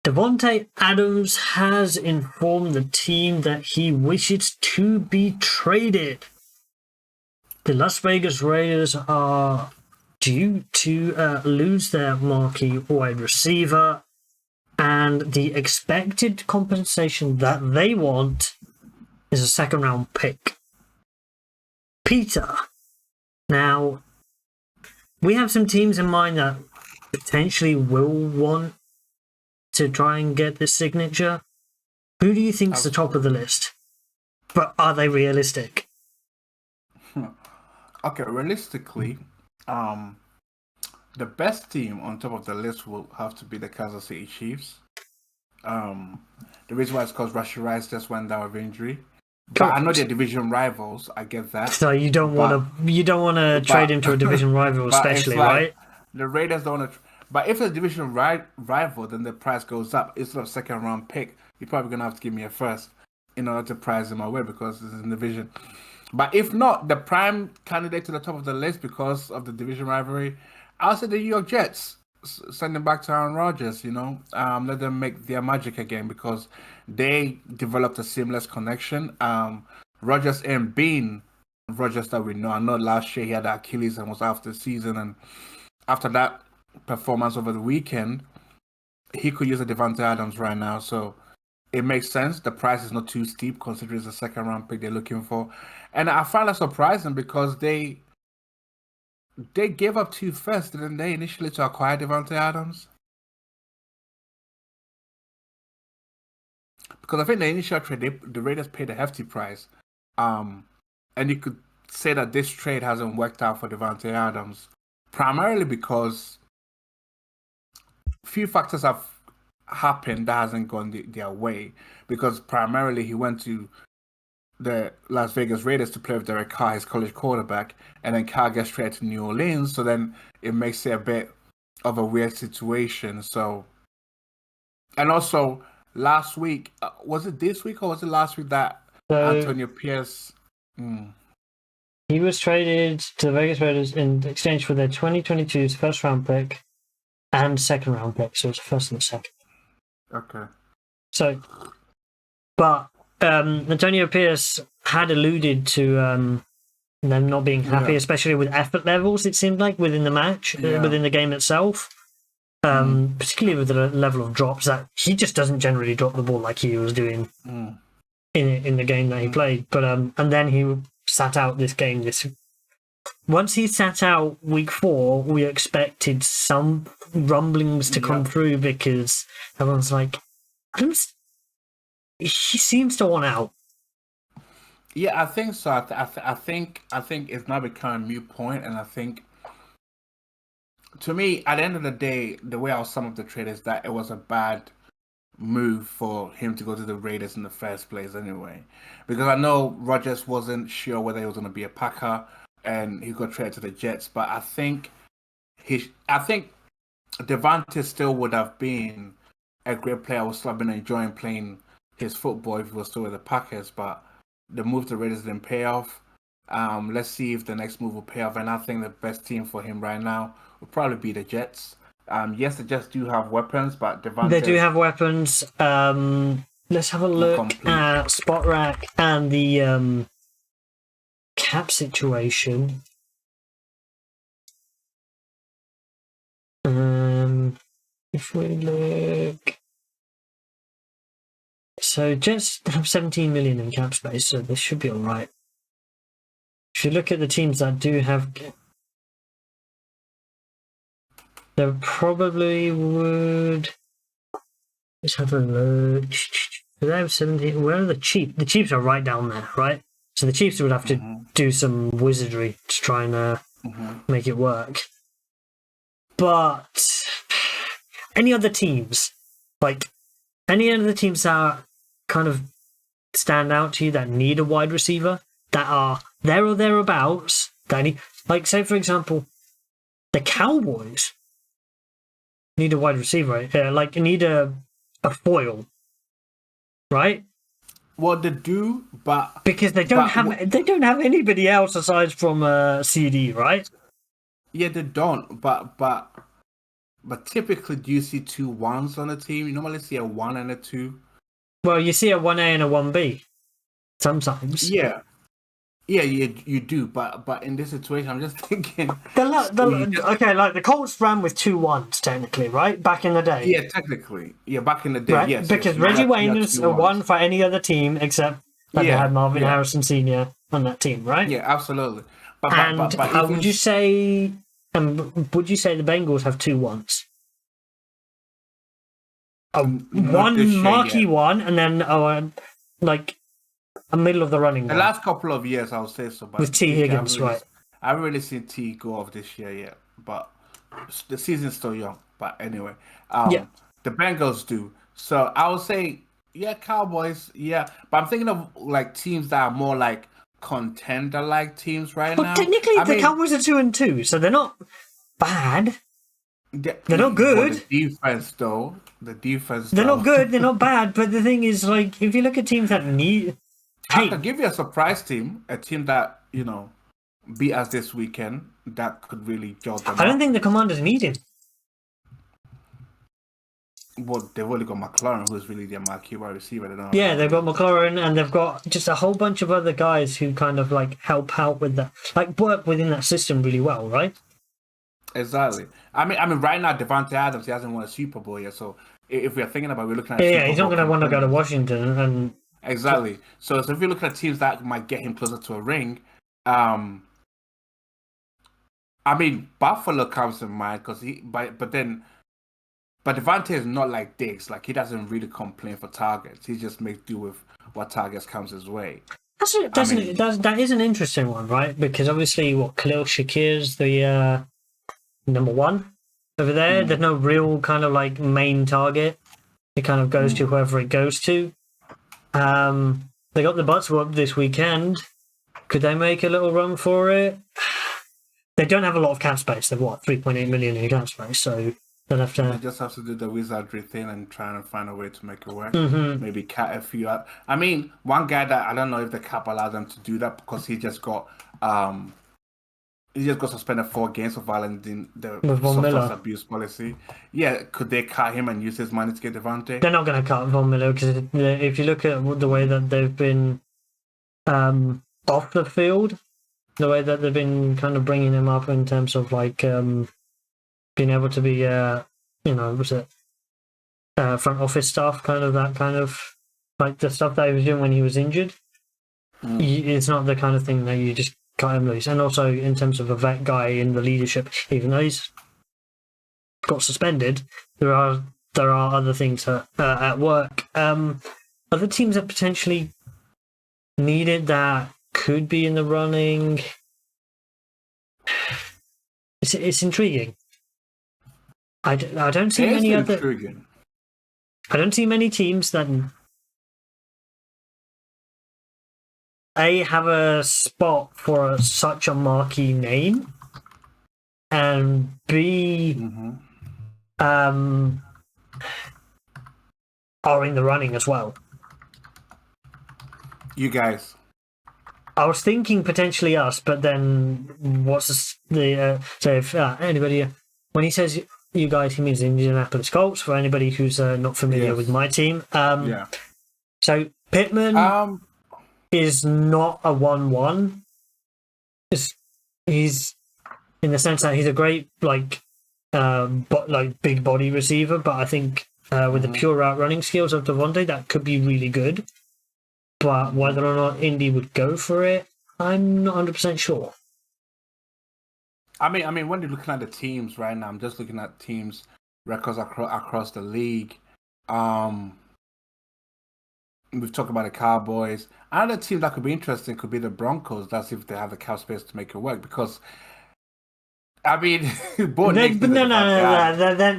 Davante Adams has informed the team that he wishes to be traded. The Las Vegas Raiders are due to lose their marquee wide receiver, and the expected compensation that they want is a second-round pick. Peter. Now, we have some teams in mind that potentially will want to try and get this signature. Who do you think is the top of the list? But are they realistic? Okay, realistically, the best team on top of the list will have to be the Kansas City Chiefs. The reason why is because Rashid Rice just went down with injury. But I know they're division rivals. I get that. So you don't want to trade him to a division rival, especially, right? The Raiders don't want to. But if it's a division rival, then the price goes up. Instead of second round pick, you're probably gonna have to give me a first in order to prize him away because it's in the division. But if not, the prime candidate to the top of the list because of the division rivalry, I'll say the New York Jets. Send them back to Aaron Rodgers, let them make their magic again because they developed a seamless connection. Rodgers and being Rodgers that we know. I know last year he had Achilles and was out the season, and after that performance over the weekend, he could use a Davante Adams right now. So it makes sense. The price is not too steep considering it's a second round pick they're looking for. And I find that surprising because they gave up 2 firsts, didn't they, initially to acquire Davante Adams? Because I think the initial trade, the Raiders paid a hefty price. And you could say that this trade hasn't worked out for Davante Adams, primarily because few factors have happened that hasn't gone their way. Because primarily he went to the Las Vegas Raiders to play with Derek Carr, his college quarterback, and then Carr gets traded to New Orleans, so then it makes it a bit of a weird situation. So, and also last week, was it this week or was it last week that Antonio Pierce? He was traded to the Vegas Raiders in exchange for their 2022 first round pick and second round pick, so it's a first and a second. Okay. So, but Antonio Pierce had alluded to them not being happy, especially with effort levels, it seemed like, within the match, within the game itself. Particularly with the level of drops that he just doesn't generally drop the ball like he was doing in the game that he played. But and then he sat out this game. Once he sat out week 4, we expected some rumblings to come through because everyone's like, he seems to want out. Yeah, I think so. I think it's now become a moot point, and I think, to me, at the end of the day, the way I'll sum up the trade is that it was a bad move for him to go to the Raiders in the first place anyway. Because I know Rodgers wasn't sure whether he was going to be a Packer, and he got traded to the Jets, but I think Davante still would have been a great player. I would still have been enjoying playing his football if he was still with the Packers, but the move to the Raiders didn't pay off. Let's see if the next move will pay off, and I think the best team for him right now would probably be the Jets. Yes, the Jets do have weapons, but Davante... They do have weapons. Let's have a look at Spot Rack and the cap situation. If we look... So Jets have 17 million in cap space, so this should be all right. If you look at the teams that do have, they probably would. Let's have a look. They have 17. Where are the Chiefs? The Chiefs are right down there, right? So the Chiefs would have to do some wizardry to try and make it work. But any other teams, like any other teams that kind of stand out to you that need a wide receiver, that are there or thereabouts, that need, like, say for example, the Cowboys need a wide receiver, like need a foil, right? Well, they do, but because they don't have anybody else aside from CD, right? Yeah, they don't. But But typically, do you see two ones on a team? You normally see a 1 and a 2. Well, you see a 1A and a 1B sometimes. Yeah, yeah, you do. But in this situation, I'm just thinking. Okay, like the Colts ran with 2 1s technically, right? Back in the day. Yeah, technically. Yeah, back in the day, Right? yes. Because You Reggie had Wayne is two a ones. 1 for any other team except that they had Marvin Harrison Sr. on that team, right? Yeah, absolutely. But And even would you say the Bengals have 2 1s? not this One year marquee yet. one, and then like a middle of the running The one. last couple of years, I would say so. But With T. Higgins, right? I haven't really seen T go off this year yet. But the season's still young. But anyway, Yeah. the Bengals do. So I would say, yeah, Cowboys, yeah. But I'm thinking of like teams that are more like contender-like teams right But now. technically, the Cowboys are 2-2, so they're not bad. They're not good. The defense, though. They're not good. They're not bad. But the thing is, like, if you look at teams that need, I could give you a surprise team, a team that beat us this weekend that could really jolt them. I don't think the Commanders need him. Well, they've only got McLaurin, who's really their marquee wide receiver. Yeah, they've got McLaurin, and they've got just a whole bunch of other guys who kind of like help out with that, like work within that system really well, right? Exactly. I mean, right now, Davante Adams, he hasn't won a Super Bowl yet. So if we're thinking about, we're looking at he's not going to want to go to Washington, and exactly. So if you look at teams that might get him closer to a ring, I mean, Buffalo comes to mind because but Davante is not like Diggs. Like, he doesn't really complain for targets. He just makes do with what targets comes his way. That is an interesting one, right? Because obviously, Khalil Shakir's the number one over there. There's no real kind of like main target. It kind of goes to whoever it goes to. They got the butts whooped this weekend. Could they make a little run for it? They don't have a lot of cap space. They've 3.8 million in cap space, so they'll have to. They just have to do the wizardry thing and try and find a way to make it work. Maybe cut a few out. I mean, one guy that I don't know if the cap allows them to do that because he just got suspended 4 games for violating the substance abuse policy. Yeah, could they cut him and use his money to get Davante? They're not going to cut Von Miller because if you look at the way that they've been off the field, the way that they've been kind of bringing him up in terms of like being able to be, front office stuff, kind of that kind of like the stuff that he was doing when he was injured. It's not the kind of thing that you just cut him loose. And also in terms of a vet guy in the leadership, even though he's got suspended, there are other things at work. Other teams that potentially needed that could be in the running. It's intriguing. I don't see many other. Intriguing. I don't see many teams that have a spot for such a marquee name, and B are in the running as well. You guys. I was thinking potentially us, but then what's the so if anybody when he says you guys, he means Indianapolis Colts. For anybody who's not familiar with my team, So Pittman is not a 1-1. He's in the sense that he's a great big body receiver, but I think with the pure route running skills of Davante, that could be really good. But whether or not Indy would go for it, I'm not 100% sure. I mean, when you're looking at the teams right now, I'm just looking at teams records across the league. We've talked about the Cowboys. Another team that could be interesting could be the Broncos. That's if they have the cap space to make it work. Because I mean, no.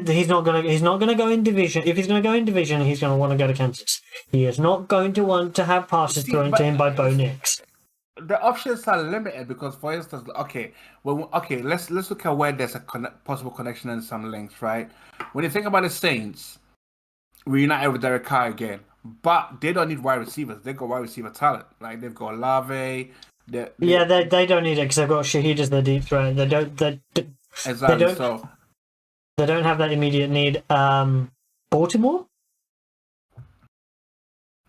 He's not gonna go in division. If he's gonna go in division, he's gonna want to go to Kansas. He is not going to want to have passes thrown to him by Bo Nix. The options are limited because, for instance, let's look at where there's a possible connection and some links, right? When you think about the Saints, reunited with Derek Carr again, but they don't need wide receivers. They got wide receiver talent, like they've got Olave. They don't need it because they've got Shaheed as the deep threat. They don't. Exactly. So They don't have that immediate need. Baltimore?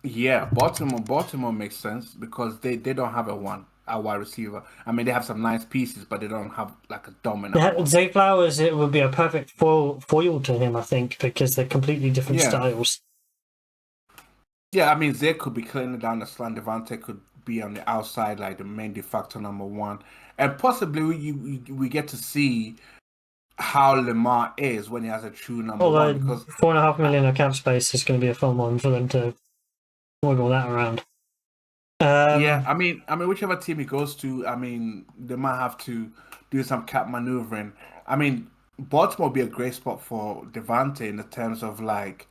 Yeah, Baltimore makes sense because they don't have a wide receiver. I mean, they have some nice pieces, but they don't have like a dominant one. Zay Flowers, it would be a perfect foil to him, I think, because they're completely different Yeah. styles. Yeah, I mean, Zay could be clearing down the slant. Davante could be on the outside, like the main de facto number one, and possibly we get to see how Lamar is when he has a true number one. Although Because $4.5 million of cap space is going to be a fun one for them to wiggle that around. yeah, I mean, whichever team he goes to, I mean, they might have to do some cap maneuvering. I mean, Baltimore would be a great spot for Davante in the terms of like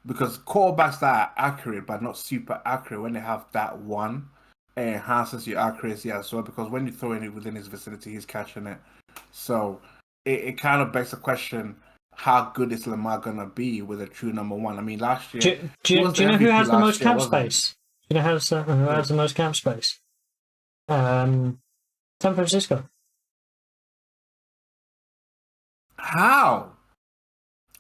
because quarterbacks that are accurate but not super accurate when they have that one, it enhances your accuracy as well. Because when you throw it within his vicinity, he's catching it. So it kind of begs the question: how good is Lamar gonna be with a true number one? I mean, last year Do he you was the know who MVP has the last most year, cap wasn't he? space? Do you know who has the most cap space? San Francisco. How?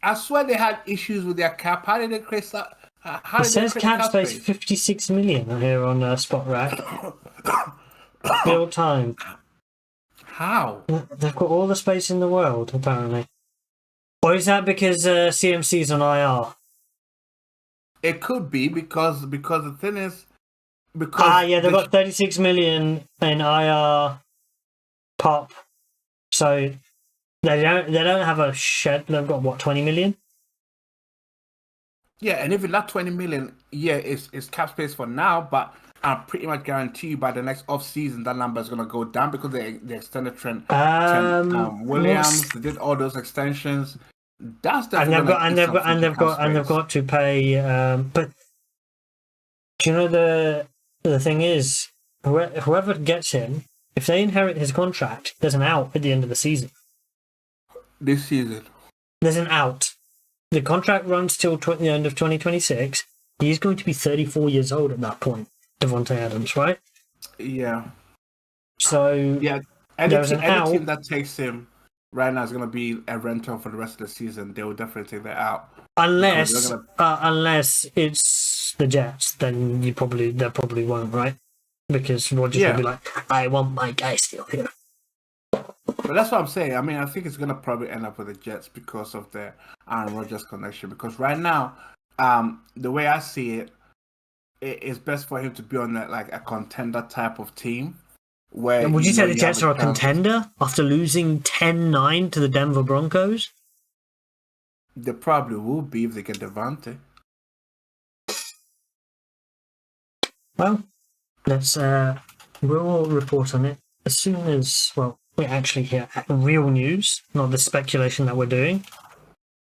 I swear they had issues with their cap. How did they create that? How It did they says create the cap cap space space? 56 million here on Spot Rack. Real time. How? They've got all the space in the world, apparently. Or is that because CMC's on IR? It could be because the thing is because Yeah, they've got 36 million in IR pop. So they don't have a shed. They've got what, 20 million? yeah, and even that 20 million, yeah, is cap space for now, but I pretty much guarantee you by the next off season that number is gonna go down because they extended Trent Williams, they did all those extensions. That's definitely gonna eat some future cap they've space. got to pay. But do you know the thing is, whoever gets him, if they inherit his contract, there's an out at the end of the season. This season. There's an out. The contract runs till the end of 2026. He's going to be 34 years old at that point, Davante Adams, right? Yeah. So Yeah. there's an Any out. team that takes him right now is gonna be a rental for the rest of the season. They will definitely take that out. Unless it's the Jets, then they probably won't, right? Because Rodgers will be like, I want my guy still here. But that's what I'm saying. I mean, I think it's gonna probably end up with the Jets because of the Aaron Rodgers connection. Because right now, the way I see it, it's best for him to be on that like a contender type of team. Where Would you say the you Jets have are a contender after losing 10-9 to the Denver Broncos? They probably will be if they get Davante. Well, we'll report on it as soon as we actually hear real news, not the speculation that we're doing.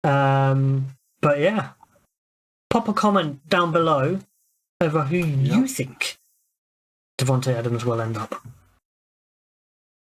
But yeah, pop a comment down below over who you think Davante Adams will end up.